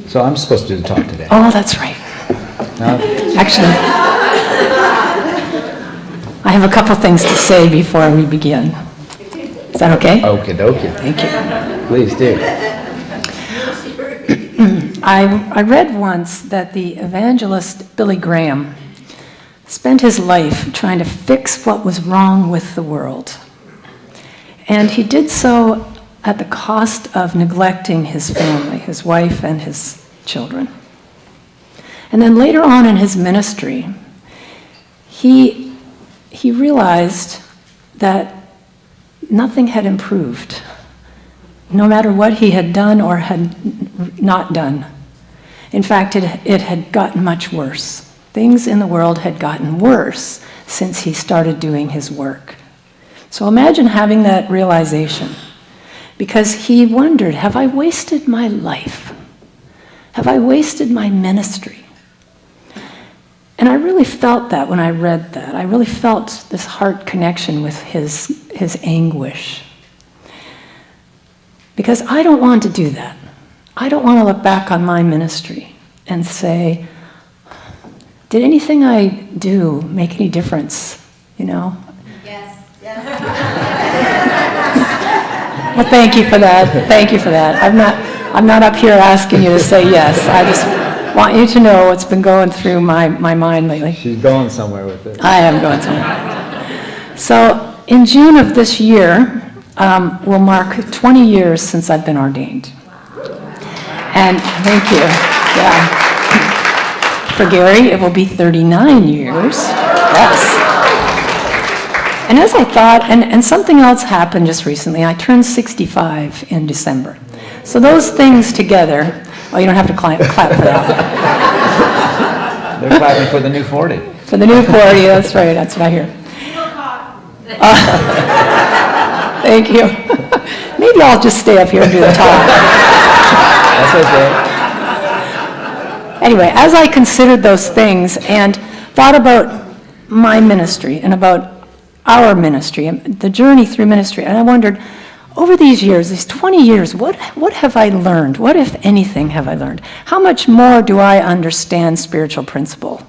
So I'm supposed to talk today. Oh, that's right. No? Actually, I have a couple things to say before we begin. Is that okay? Okie dokie. Thank you. Please do. I read once that the evangelist Billy Graham spent his life trying to fix what was wrong with the world. And he did so at the cost of neglecting his family, his wife and his children. And then later on in his ministry, he realized that nothing had improved, no matter what he had done or had not done. In fact, it had gotten much worse. Things in the world had gotten worse since he started doing his work. So imagine having that realization, because he wondered, have I wasted my life? Have I wasted my ministry? And I really felt that when I read that. I really felt this heart connection with his anguish. Because I don't want to do that. I don't want to look back on my ministry and say, did anything I do make any difference? You know? Yes. Well, thank you for that. Thank you for that. I'm not up here asking you to say yes. I just want you to know what's been going through my mind lately. She's going somewhere with it. I am going somewhere. So in June of this year, will mark 20 years since I've been ordained. And thank you. Yeah. For Gary, it will be 39 years. Yes. And as I thought, and something else happened just recently, I turned 65 in December. So those things together, oh, you don't have to clap for that. They're clapping for the new 40. For the new 40, that's right, that's what I hear. Thank you. Maybe I'll just stay up here and do the talk. That's okay. Anyway, as I considered those things and thought about my ministry and about our ministry and the journey through ministry, and I wondered, over these years, these 20 years, what have I learned? What, if anything, have I learned? How much more do I understand spiritual principle?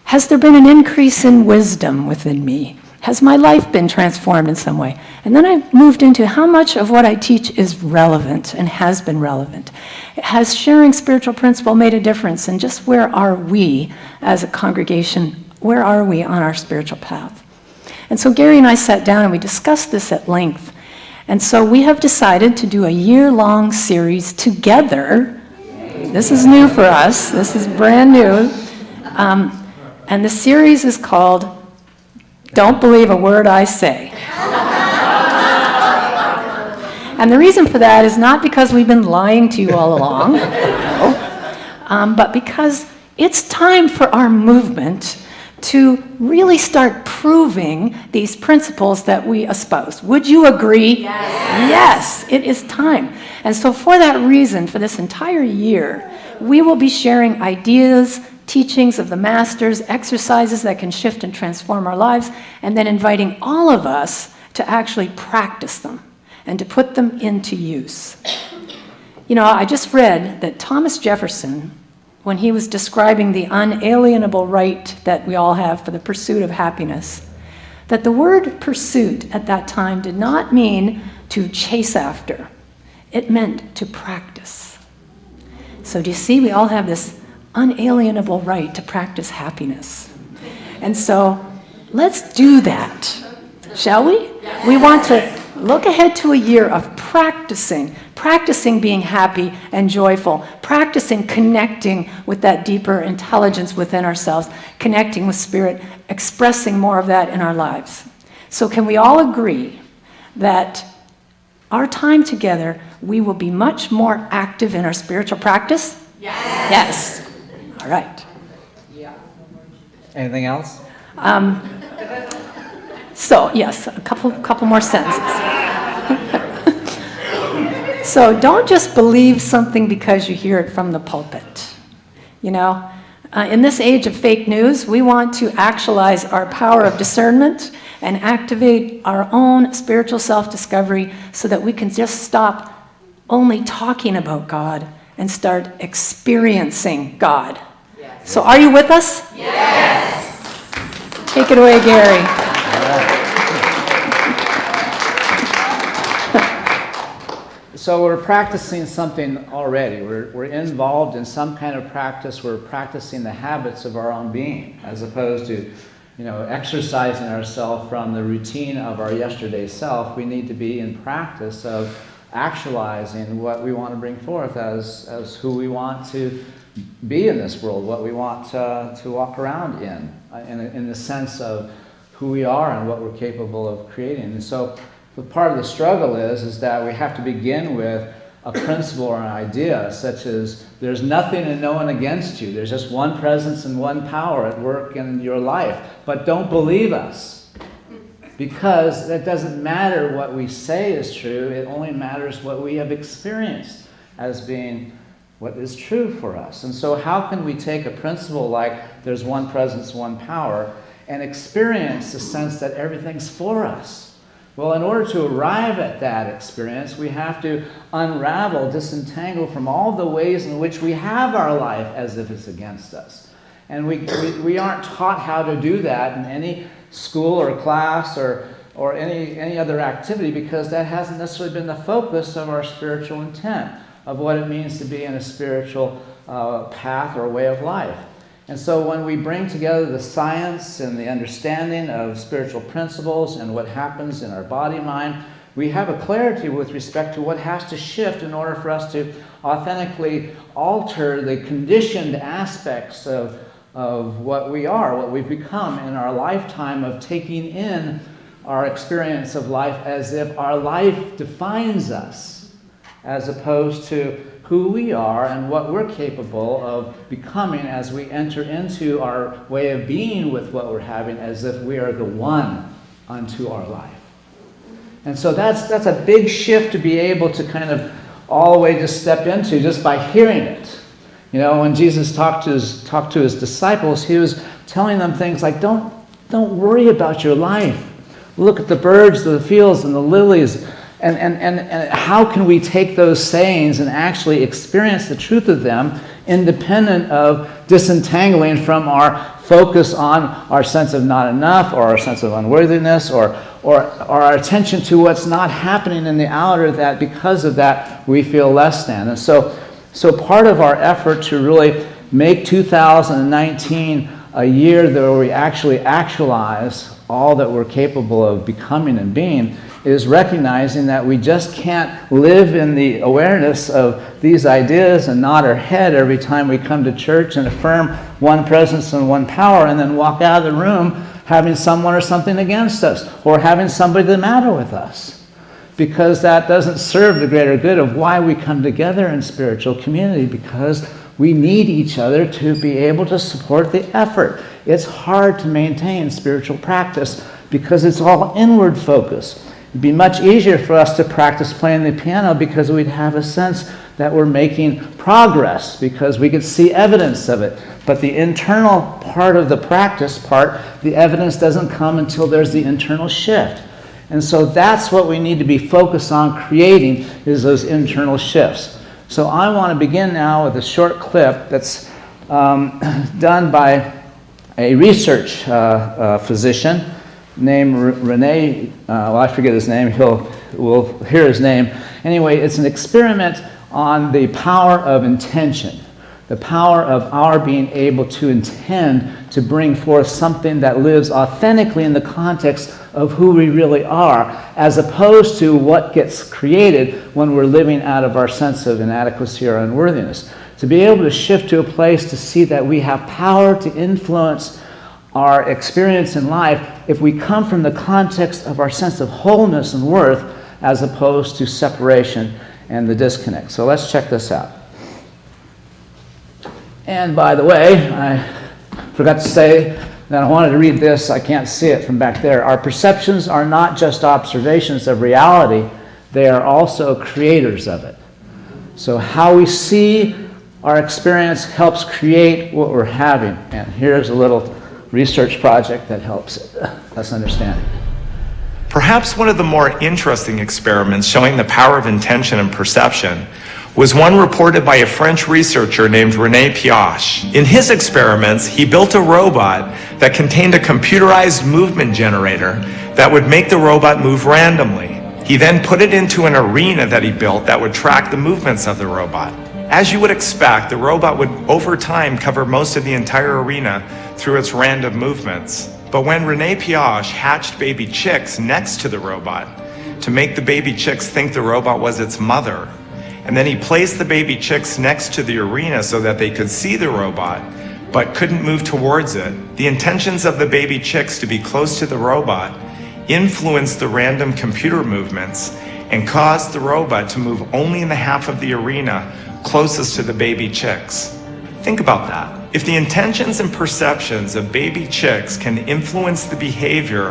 Has there been an increase in wisdom within me? Has my life been transformed in some way? And then I moved into how much of what I teach is relevant and has been relevant. Has sharing spiritual principle made a difference? And just where are we as a congregation? Where are we on our spiritual path? And so Gary and I sat down and we discussed this at length. And so we have decided to do a year-long series together. This is new for us. This is brand new. And the series is called Don't Believe a Word I Say. And the reason for that is not because we've been lying to you all along, no, but because it's time for our movement to really start proving these principles that we espouse. Would you agree? Yes, it is time. And so for that reason, for this entire year, we will be sharing ideas, teachings of the masters, exercises that can shift and transform our lives, and then inviting all of us to actually practice them and to put them into use. You know, I just read that Thomas Jefferson, when he was describing the unalienable right that we all have for the pursuit of happiness, that the word pursuit at that time did not mean to chase after. It meant to practice. So do you see, we all have this unalienable right to practice happiness. And so let's do that, shall we? We want to look ahead to a year of practicing being happy and joyful, practicing connecting with that deeper intelligence within ourselves, connecting with spirit, expressing more of that in our lives. So can we all agree that our time together, we will be much more active in our spiritual practice? Yes. All right. Anything else? So yes, a couple more sentences. So don't just believe something because you hear it from the pulpit. You know, in this age of fake news, we want to actualize our power of discernment and activate our own spiritual self-discovery so that we can just stop only talking about God and start experiencing God. So are you with us? Yes. Take it away, Gary. So we're practicing something already. We're involved in some kind of practice. We're practicing the habits of our own being, as opposed to, exercising ourselves from the routine of our yesterday self. We need to be in practice of actualizing what we want to bring forth as who we want to be in this world, what we want to walk around in the sense of who we are and what we're capable of creating. And so part of the struggle is that we have to begin with a principle or an idea, such as there's nothing and no one against you. There's just one presence and one power at work in your life. But don't believe us, because it doesn't matter what we say is true. It only matters what we have experienced as being what is true for us. And so how can we take a principle like there's one presence, one power, and experience the sense that everything's for us? Well, in order to arrive at that experience, we have to unravel, disentangle from all the ways in which we have our life as if it's against us. And we aren't taught how to do that in any school or class or any other activity, because that hasn't necessarily been the focus of our spiritual intent, of what it means to be in a spiritual path or way of life. And so when we bring together the science and the understanding of spiritual principles and what happens in our body-mind, we have a clarity with respect to what has to shift in order for us to authentically alter the conditioned aspects of what we are, what we've become in our lifetime of taking in our experience of life as if our life defines us, as opposed to who we are and what we're capable of becoming as we enter into our way of being with what we're having, as if we are the one unto our life. And so that's a big shift to be able to kind of all the way just step into just by hearing it. When Jesus talked to his disciples, he was telling them things like, don't worry about your life. Look at the birds of the fields and the lilies. And how can we take those sayings and actually experience the truth of them independent of disentangling from our focus on our sense of not enough or our sense of unworthiness or our attention to what's not happening in the outer, that because of that we feel less than. And so part of our effort to really make 2019 a year where we actually actualize all that we're capable of becoming and being is recognizing that we just can't live in the awareness of these ideas and nod our head every time we come to church and affirm one presence and one power, and then walk out of the room having someone or something against us or having somebody the matter with us, because that doesn't serve the greater good of why we come together in spiritual community, because we need each other to be able to support the effort. It's hard to maintain spiritual practice because it's all inward focus. It'd be much easier for us to practice playing the piano because we'd have a sense that we're making progress, because we could see evidence of it. But the internal part of the practice part, the evidence doesn't come until there's the internal shift. And so that's what we need to be focused on creating, is those internal shifts. So I want to begin now with a short clip that's done by a research physician named Rene, I forget his name, we'll hear his name. Anyway, it's an experiment on the power of intention, the power of our being able to intend to bring forth something that lives authentically in the context of who we really are, as opposed to what gets created when we're living out of our sense of inadequacy or unworthiness. To be able to shift to a place to see that we have power to influence our experience in life if we come from the context of our sense of wholeness and worth, as opposed to separation and the disconnect. So let's check this out. And by the way, I forgot to say that I wanted to read this. I can't see it from back there. Our perceptions are not just observations of reality, they are also creators of it. So how we see our experience helps create what we're having. And here's a little research project that helps us understand. Perhaps one of the more interesting experiments showing the power of intention and perception was one reported by a French researcher named René Piaget. In his experiments, he built a robot that contained a computerized movement generator that would make the robot move randomly. He then put it into an arena that he built that would track the movements of the robot. As you would expect, the robot would over time cover most of the entire arena through its random movements. But when René Piaget hatched baby chicks next to the robot to make the baby chicks think the robot was its mother, and then he placed the baby chicks next to the arena so that they could see the robot, but couldn't move towards it, the intentions of the baby chicks to be close to the robot influenced the random computer movements and caused the robot to move only in the half of the arena closest to the baby chicks. Think about that. If the intentions and perceptions of baby chicks can influence the behavior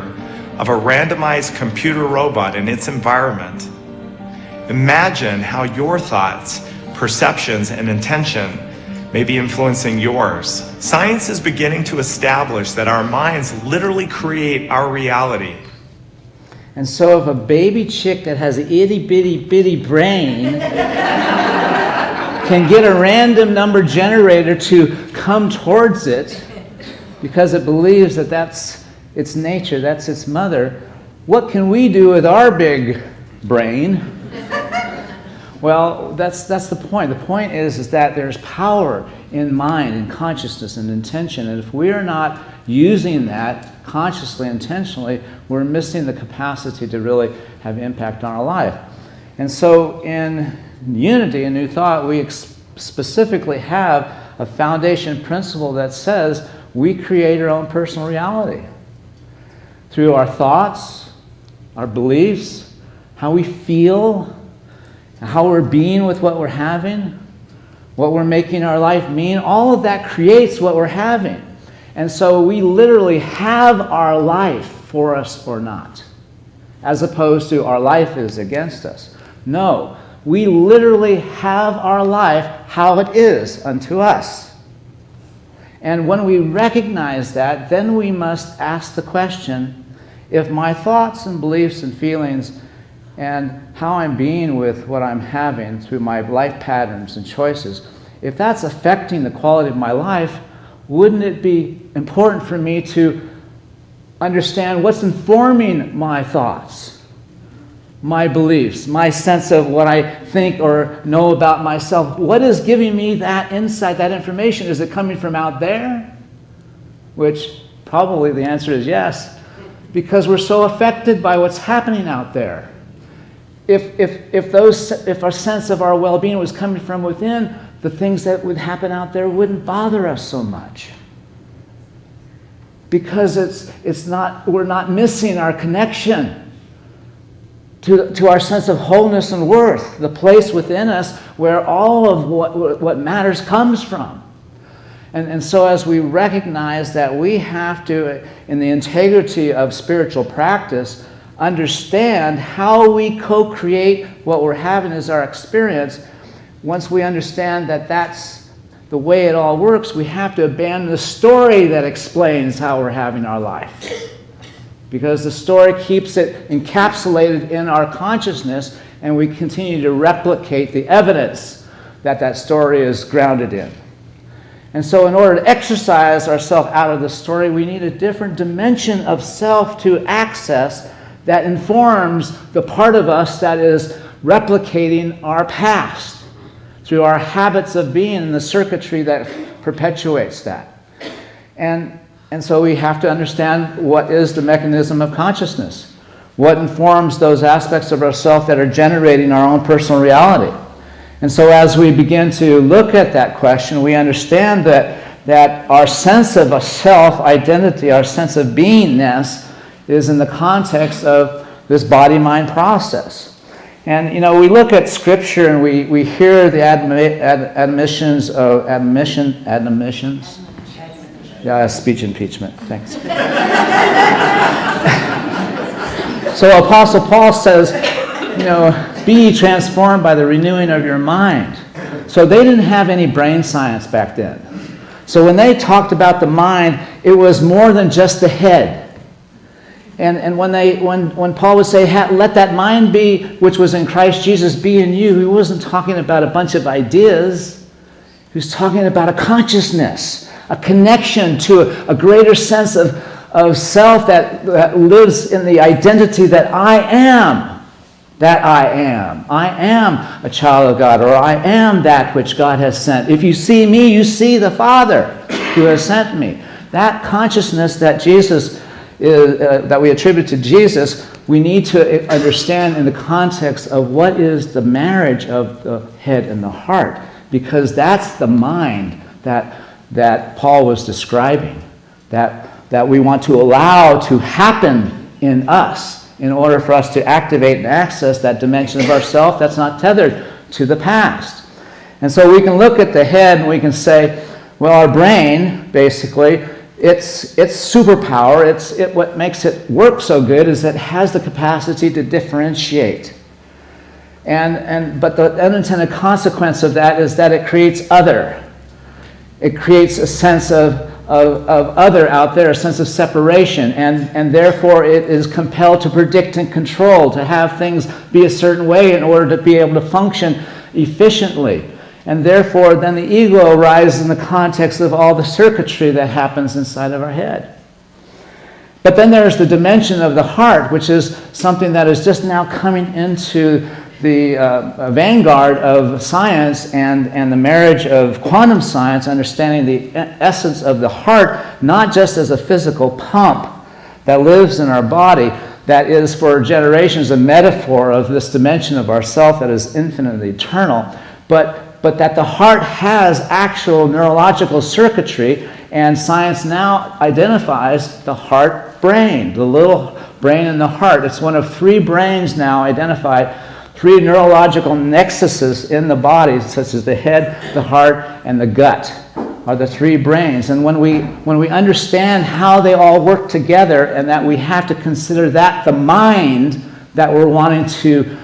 of a randomized computer robot in its environment, imagine how your thoughts, perceptions, and intention may be influencing yours. Science is beginning to establish that our minds literally create our reality. And so if a baby chick that has an itty bitty brain can get a random number generator to come towards it because it believes that that's its nature, that's its mother, what can we do with our big brain? Well, that's the point. The point is that there's power in mind and consciousness and intention, and if we are not using that consciously, intentionally, we're missing the capacity to really have impact on our life. And so in Unity and New Thought, we specifically have a foundation principle that says we create our own personal reality through our thoughts, our beliefs, how we feel, how we're being with what we're having, what we're making our life mean. All of that creates what we're having. And so we literally have our life for us or not, as opposed to our life is against us. No, we literally have our life how it is unto us. And when we recognize that, then we must ask the question, if my thoughts and beliefs and feelings and how I'm being with what I'm having through my life patterns and choices, if that's affecting the quality of my life, wouldn't it be important for me to understand what's informing my thoughts, my beliefs, my sense of what I think or know about myself? What is giving me that insight, that information? Is it coming from out there? Which probably the answer is yes, because we're so affected by what's happening out there. If our sense of our well-being was coming from within, the things that would happen out there wouldn't bother us so much. Because we're not missing our connection to our sense of wholeness and worth, the place within us where all of what matters comes from. And so as we recognize that we have to, in the integrity of spiritual practice, understand how we co-create what we're having as our experience. Once we understand that that's the way it all works, we have to abandon the story that explains how we're having our life. Because the story keeps it encapsulated in our consciousness, and we continue to replicate the evidence that that story is grounded in. And so in order to exercise ourselves out of the story, we need a different dimension of self to access that informs the part of us that is replicating our past through our habits of being and the circuitry that perpetuates that. And so we have to understand what is the mechanism of consciousness, what informs those aspects of ourself that are generating our own personal reality. And so as we begin to look at that question, we understand that our sense of a self-identity, our sense of beingness, is in the context of this body-mind process. And, we look at Scripture and we hear the admonitions. Yeah, speech impeachment, thanks. So Apostle Paul says, be ye transformed by the renewing of your mind. So they didn't have any brain science back then. So when they talked about the mind, it was more than just the head. And when Paul would say, let that mind be which was in Christ Jesus be in you, he wasn't talking about a bunch of ideas. He was talking about a consciousness, a connection to a greater sense of self that lives in the identity that I am. That I am. I am a child of God, or I am that which God has sent. If you see me, you see the Father who has sent me. That consciousness that that we attribute to Jesus, we need to understand in the context of what is the marriage of the head and the heart, because that's the mind that Paul was describing, that we want to allow to happen in us in order for us to activate and access that dimension of ourself that's not tethered to the past. And so we can look at the head and we can say, well, our brain, basically, its superpower, what makes it work so good is that it has the capacity to differentiate. But the unintended consequence of that is that it creates other. It creates a sense of other out there, a sense of separation, and therefore it is compelled to predict and control, to have things be a certain way in order to be able to function efficiently. And therefore, then the ego arises in the context of all the circuitry that happens inside of our head. But then there's the dimension of the heart, which is something that is just now coming into the vanguard of science and the marriage of quantum science, understanding the essence of the heart, not just as a physical pump that lives in our body, that is for generations a metaphor of this dimension of ourself that is infinitely eternal, but that the heart has actual neurological circuitry, and science now identifies the heart brain, the little brain in the heart. It's one of 3 brains now identified, 3 neurological nexuses in the body, such as the head, the heart, and the gut, are the 3 brains. And when we understand how they all work together, and that we have to consider that the mind that we're wanting to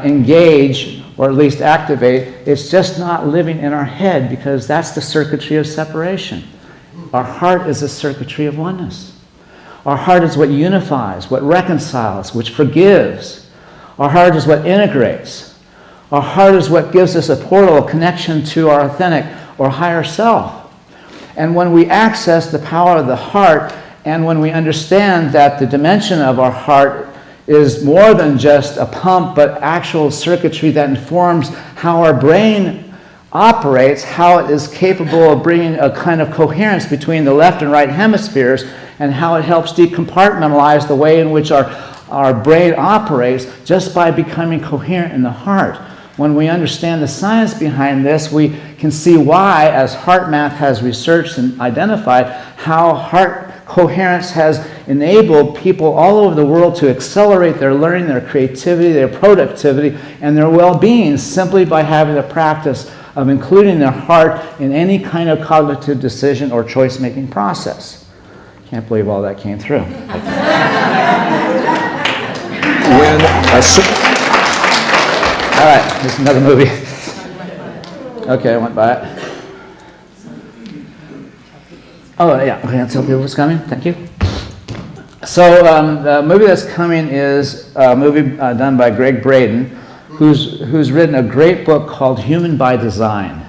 engage, or at least activate, it's just not living in our head, because that's the circuitry of separation. Our heart is a circuitry of oneness. Our heart is what unifies, what reconciles, which forgives. Our heart is what integrates. Our heart is what gives us a portal, a connection to our authentic or higher self. And when we access the power of the heart, and when we understand that the dimension of our heart is more than just a pump, but actual circuitry that informs how our brain operates, how it is capable of bringing a kind of coherence between the left and right hemispheres, and how it helps decompartmentalize the way in which our brain operates just by becoming coherent in the heart. When we understand the science behind this, we can see why, as HeartMath has researched and identified, how heart coherence has enabled people all over the world to accelerate their learning, their creativity, their productivity, and their well-being simply by having the practice of including their heart in any kind of cognitive decision or choice-making process. Can't believe all that came through. All right, here's another movie. Okay, I went by it. Oh, yeah, okay, I'll tell people what's coming. Thank you. So the movie that's coming is a movie done by Greg Braden, who's written a great book called Human by Design.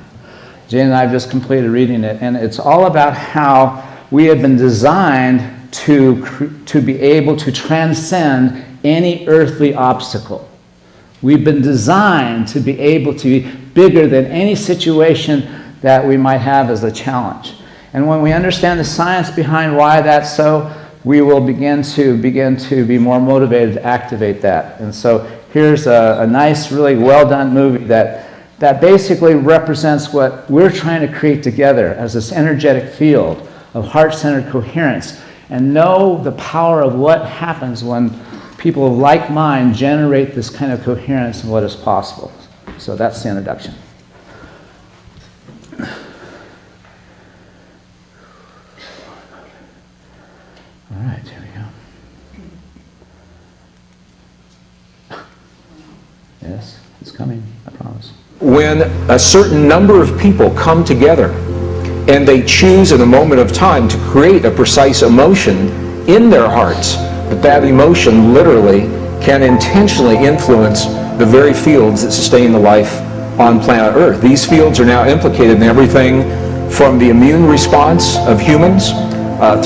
Jane and I have just completed reading it, and it's all about how we have been designed to be able to transcend any earthly obstacle. We've been designed to be able to be bigger than any situation that we might have as a challenge. And when we understand the science behind why that's so, we will begin to be more motivated to activate that. And so here's a nice, really well-done movie that basically represents what we're trying to create together as this energetic field of heart-centered coherence, and know the power of what happens when people of like mind generate this kind of coherence and what is possible. So that's the introduction. All right, here we go. Yes, it's coming, I promise. When a certain number of people come together and they choose in a moment of time to create a precise emotion in their hearts But that emotion literally can intentionally influence the very fields that sustain the life on planet Earth. These fields are now implicated in everything from the immune response of humans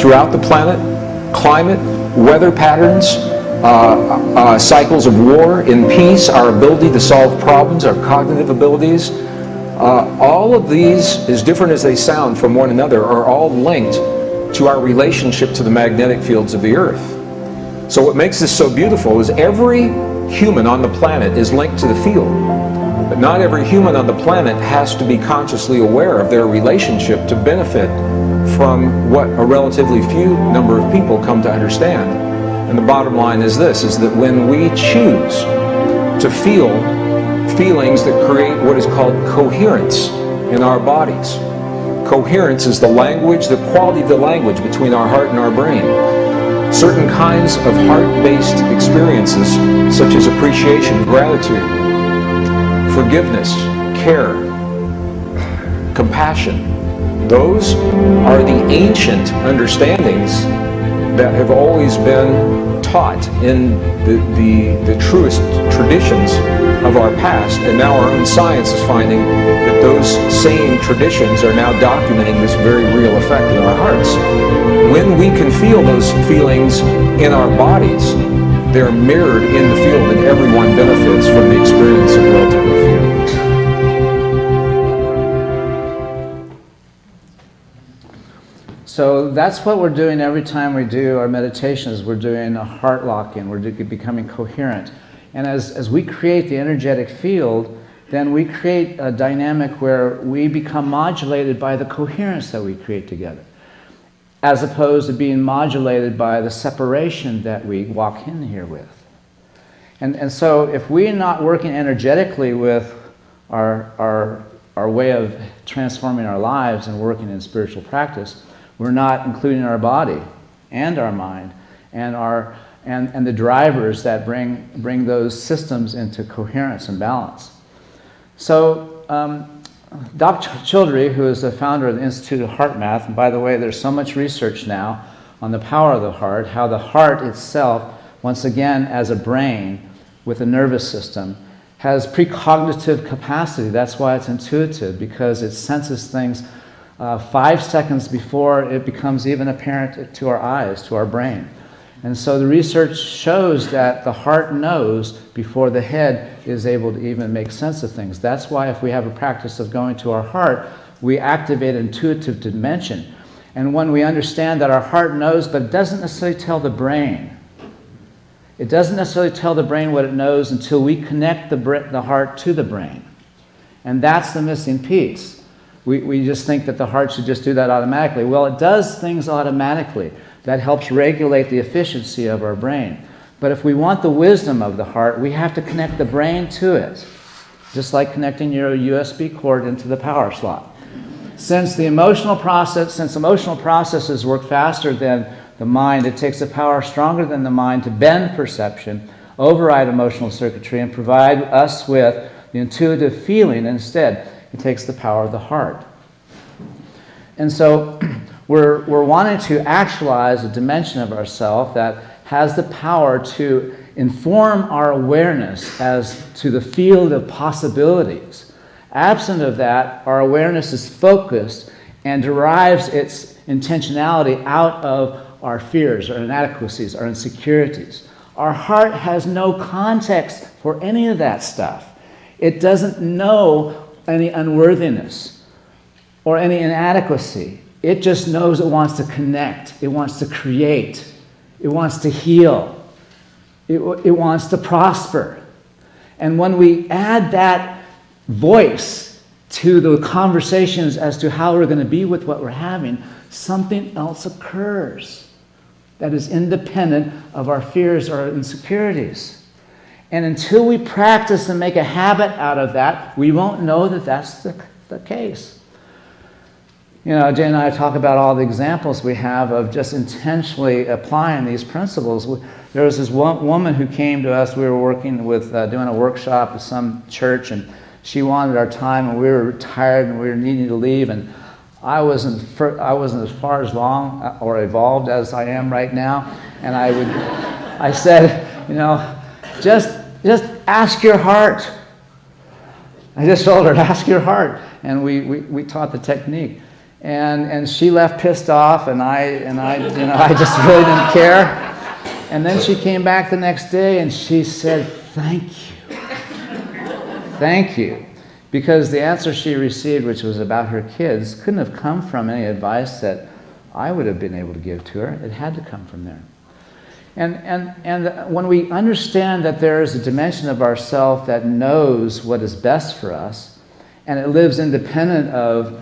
throughout the planet, climate, weather patterns, cycles of war in peace, our ability to solve problems, our cognitive abilities. All of these, as different as they sound from one another, are all linked to our relationship to the magnetic fields of the Earth. So what makes this so beautiful is every human on the planet is linked to the field. But not every human on the planet has to be consciously aware of their relationship to benefit from what a relatively few number of people come to understand. And the bottom line is this, is that when we choose to feel feelings that create what is called coherence in our bodies. Coherence is the language, the quality of the language between our heart and our brain. Certain kinds of heart-based experiences, such as appreciation, gratitude, forgiveness, care, compassion, those are the ancient understandings that have always been taught in the truest traditions of our past, and now our own science is finding that those same traditions are now documenting this very real effect in our hearts. When we can feel those feelings in our bodies, they're mirrored in the field, and everyone benefits from the experience of relatively few. So that's what we're doing every time we do our meditations. We're doing a heart lock-in. We're becoming coherent. And as we create the energetic field, then we create a dynamic where we become modulated by the coherence that we create together, as opposed to being modulated by the separation that we walk in here with. And so if we're not working energetically with our way of transforming our lives and working in spiritual practice, we're not including our body and our mind and the drivers that bring those systems into coherence and balance. So Dr. Childrey, who is the founder of the Institute of Heart Math, and by the way, there's so much research now on the power of the heart, how the heart itself, once again, as a brain with a nervous system, has precognitive capacity. That's why it's intuitive, because it senses things 5 seconds before it becomes even apparent to our eyes, to our brain. And so the research shows that the heart knows before the head is able to even make sense of things. That's why if we have a practice of going to our heart, we activate an intuitive dimension. And when we understand that our heart knows, but it doesn't necessarily tell the brain. It doesn't necessarily tell the brain what it knows until we connect the heart to the brain. And that's the missing piece. We just think that the heart should just do that automatically. Well, it does things automatically. That helps regulate the efficiency of our brain. But if we want the wisdom of the heart, we have to connect the brain to it, just like connecting your USB cord into the power slot. Since emotional processes work faster than the mind, it takes a power stronger than the mind to bend perception, override emotional circuitry, and provide us with the intuitive feeling instead. It takes the power of the heart. And so we're wanting to actualize a dimension of ourself that has the power to inform our awareness as to the field of possibilities. Absent of that, our awareness is focused and derives its intentionality out of our fears, our inadequacies, our insecurities. Our heart has no context for any of that stuff. It doesn't know any unworthiness or any inadequacy. It just knows it wants to connect. It wants to create. It wants to heal. It wants to prosper. And when we add that voice to the conversations as to how we're going to be with what we're having, something else occurs that is independent of our fears or insecurities. And until we practice and make a habit out of that, we won't know that that's the case. You know, Jay and I talk about all the examples we have of just intentionally applying these principles. There was this one woman who came to us. We were working with, doing a workshop at some church, and she wanted our time, and we were tired, and we were needing to leave. And I wasn't as far as long or evolved as I am right now, and I said, just ask your heart. I just told her, ask your heart, and we taught the technique, and she left pissed off, and I just really didn't care, and then she came back the next day and she said, thank you, because the answer she received, which was about her kids, couldn't have come from any advice that I would have been able to give to her. It had to come from there. And when we understand that there is a dimension of ourself that knows what is best for us, and it lives independent of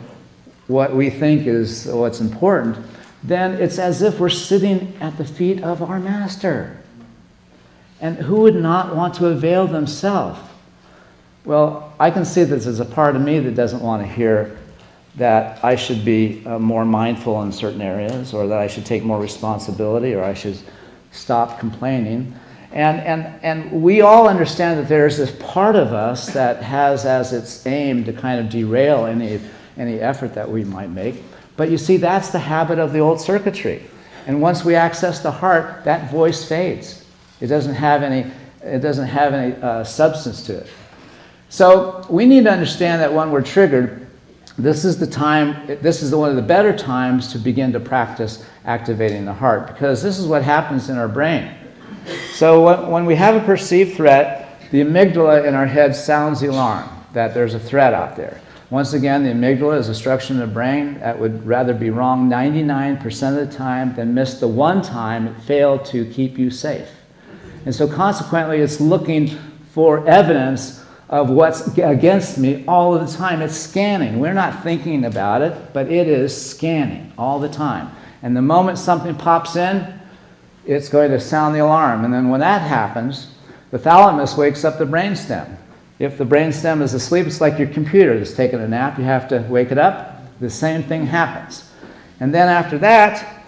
what we think is what's important, then it's as if we're sitting at the feet of our master. And who would not want to avail themselves? Well, I can see that there's a part of me that doesn't want to hear that I should be more mindful in certain areas, or that I should take more responsibility, or I should stop complaining. And we all understand that there's this part of us that has as its aim to kind of derail any effort that we might make. But you see, that's the habit of the old circuitry. And once we access the heart, that voice fades. It doesn't have any substance to it. So we need to understand that when we're triggered, this is one of the better times to begin to practice activating the heart, because this is what happens in our brain. So when we have a perceived threat, the amygdala in our head sounds the alarm that there's a threat out there. Once again, the amygdala is a structure in the brain that would rather be wrong 99% of the time than miss the one time it failed to keep you safe. And so consequently, it's looking for evidence of what's against me all of the time. It's scanning. We're not thinking about it, but it is scanning all the time. And the moment something pops in, it's going to sound the alarm. And then when that happens, the thalamus wakes up the brainstem. If the brainstem is asleep, it's like your computer that's taking a nap. You have to wake it up. The same thing happens. And then after that,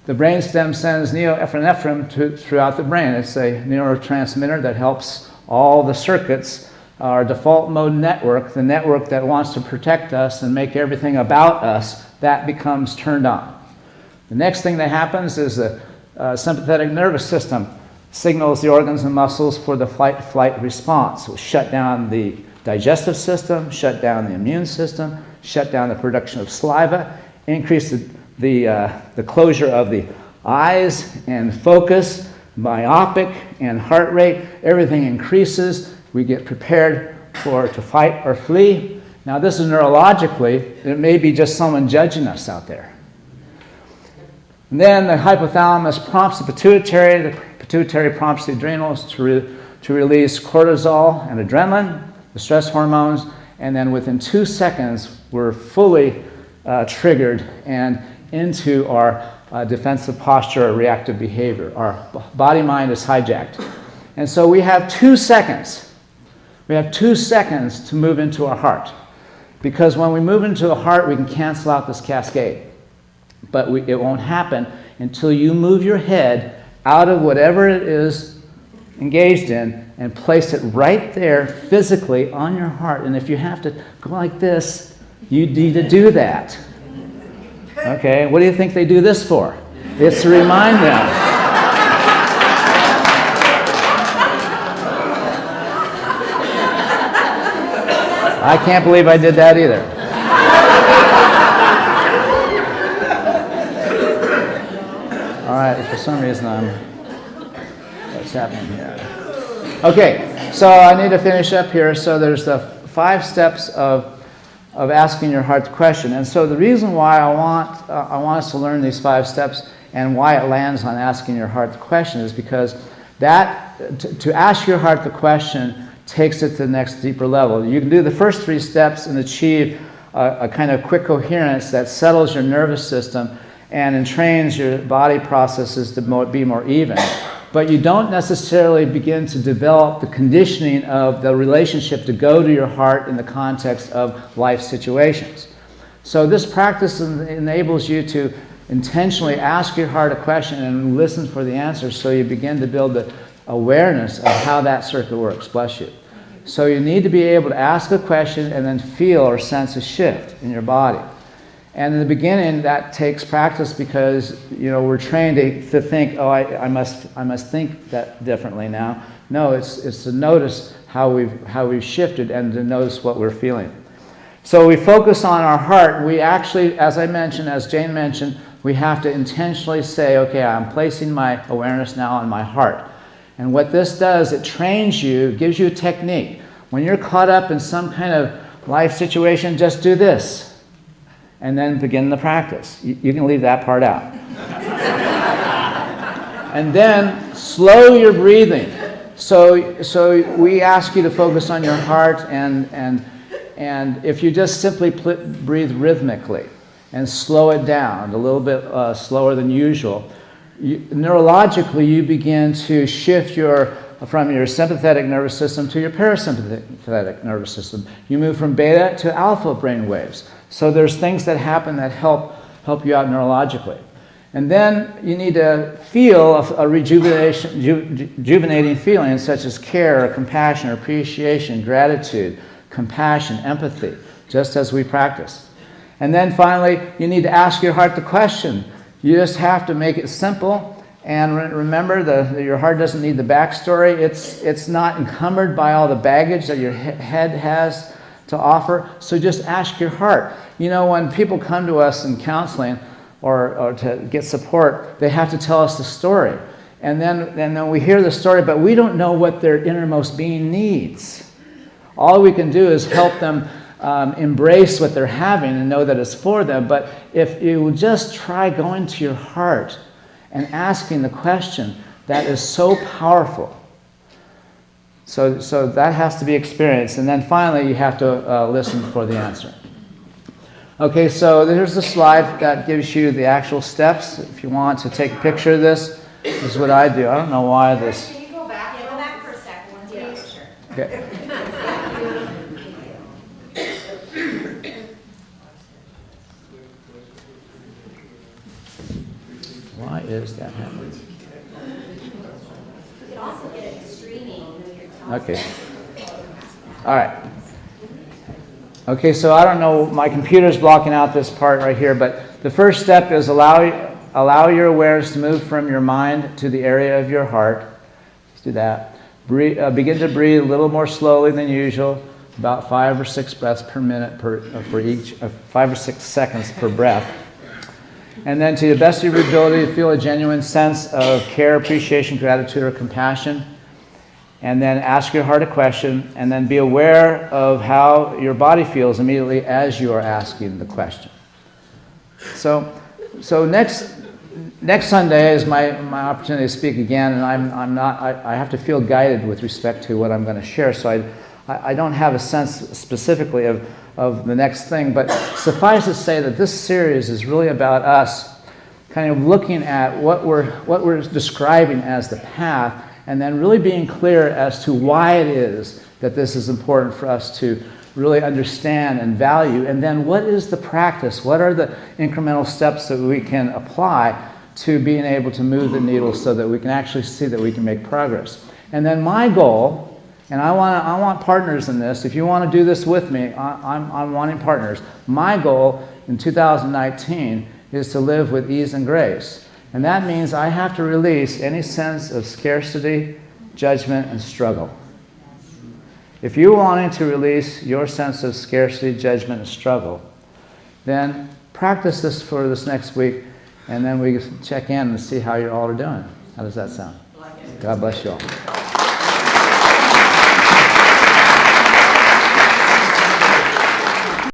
the brainstem sends norepinephrine throughout the brain. It's a neurotransmitter that helps all the circuits, our default mode network, the network that wants to protect us and make everything about us, that becomes turned on. The next thing that happens is the sympathetic nervous system signals the organs and muscles for the fight-flight response. We'll shut down the digestive system, shut down the immune system, shut down the production of saliva, increase the closure of the eyes and focus, myopic and heart rate, everything increases. We get prepared to fight or flee. Now this is neurologically, it may be just someone judging us out there. And then the hypothalamus prompts the pituitary prompts the adrenals to release cortisol and adrenaline, the stress hormones, and then within 2 seconds, we're fully triggered and into our defensive posture or reactive behavior. Our body-mind is hijacked. And so we have 2 seconds. We have 2 seconds to move into our heart. Because when we move into the heart, we can cancel out this cascade. But it won't happen until you move your head out of whatever it is engaged in and place it right there physically on your heart. And if you have to go like this, you need to do that. Okay, what do you think they do this for? It's to remind them. I can't believe I did that either. All right, for some reason what's happening here? Okay, so I need to finish up here. So there's the 5 steps of asking your heart the question. And so the reason why I want us to learn these 5 steps and why it lands on asking your heart the question is because that to ask your heart the question takes it to the next deeper level. You can do the first 3 steps and achieve a kind of quick coherence that settles your nervous system and entrains your body processes to be more even. But you don't necessarily begin to develop the conditioning of the relationship to go to your heart in the context of life situations. So this practice enables you to intentionally ask your heart a question and listen for the answer, so you begin to build the awareness of how that circuit works. Bless you. So you need to be able to ask a question and then feel or sense a shift in your body. And in the beginning, that takes practice because, we're trained to think, oh, I must think that differently now. No, it's to notice how we've shifted and to notice what we're feeling. So we focus on our heart. We actually, as Jane mentioned, we have to intentionally say, okay, I'm placing my awareness now on my heart. And what this does, it trains you, gives you a technique. When you're caught up in some kind of life situation, just do this. And then begin the practice. You can leave that part out. And then slow your breathing. So we ask you to focus on your heart, and if you just simply breathe rhythmically and slow it down a little bit slower than usual, neurologically you begin to shift from your sympathetic nervous system to your parasympathetic nervous system. You move from beta to alpha brain waves. So there's things that happen that help you out neurologically. And then you need to feel a rejuvenating feeling such as care, or compassion, or appreciation, gratitude, compassion, empathy, just as we practice. And then finally, you need to ask your heart the question. You just have to make it simple. And remember that your heart doesn't need the backstory. It's not encumbered by all the baggage that your head has to offer. So just ask your heart. When people come to us in counseling or to get support, they have to tell us the story. And then we hear the story, but we don't know what their innermost being needs. All we can do is help them embrace what they're having and know that it's for them. But if you just try going to your heart and asking the question, that is so powerful. So that has to be experienced. And then finally, you have to listen for the answer. Okay, so here's the slide that gives you the actual steps. If you want to take a picture of this, this is what I do. I don't know why this... Can you go back? Go back for a second. One take a picture. Okay. Why is that happening? You can also get it streaming. Okay. All right. Okay, so I don't know, my computer's blocking out this part right here, but the first step is allow your awareness to move from your mind to the area of your heart. Let's do that. Begin to breathe a little more slowly than usual, about 5 or 6 breaths per minute for each, 5 or 6 seconds per breath. And then to the best of your ability, feel a genuine sense of care, appreciation, gratitude, or compassion. And then ask your heart a question, and then be aware of how your body feels immediately as you are asking the question. So next Sunday is my opportunity to speak again, and I have to feel guided with respect to what I'm going to share. So I don't have a sense specifically of the next thing, but suffice to say that this series is really about us kind of looking at what we're describing as the path, and then really being clear as to why it is that this is important for us to really understand and value. And then what is the practice? What are the incremental steps that we can apply to being able to move the needle so that we can actually see that we can make progress? And then my goal, and I want partners in this. If you want to do this with me, I'm wanting partners. My goal in 2019 is to live with ease and grace. And that means I have to release any sense of scarcity, judgment, and struggle. If you're wanting to release your sense of scarcity, judgment, and struggle, then practice this for this next week, and then we can check in and see how you all are doing. How does that sound? God bless you all.